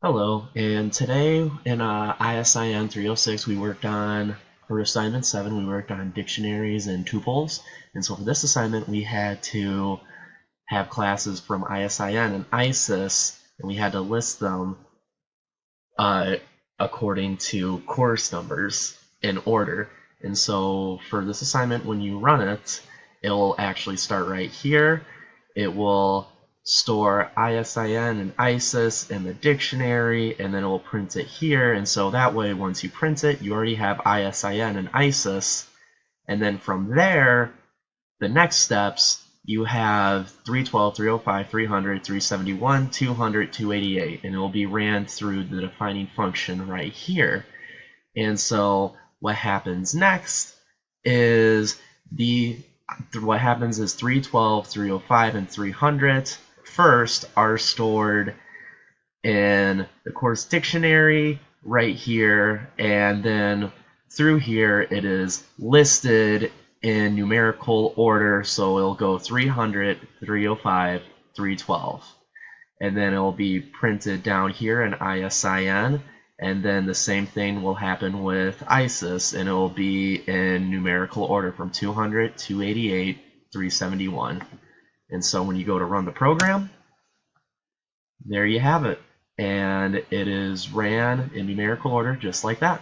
Hello, and today in ISIN 306 we worked on, for assignment 7, we worked on dictionaries and tuples. And so for this assignment we had to have classes from ISIN and ISIS, and we had to list them uh, according to course numbers in order. And so for this assignment, when you run it, it will actually start right here. It will store ISIN and ISIS in the dictionary, and then it will print it here. And so that way, once you print it, you already have ISIN and ISIS. And then from there, the next steps, you have 312, 305, 300, 371, 200, 288, and it will be ran through the defining function right here. And so what happens next is what happens is 312, 305, and 300 first are stored in the course dictionary right here, and then through here it is listed in numerical order, so it'll go 300, 305, 312. And then it'll be printed down here in ISIN, and then the same thing will happen with ISIS, and it will be in numerical order from 200, 288, 371. And so when you go to run the program, there you have it. And it is ran in numerical order just like that.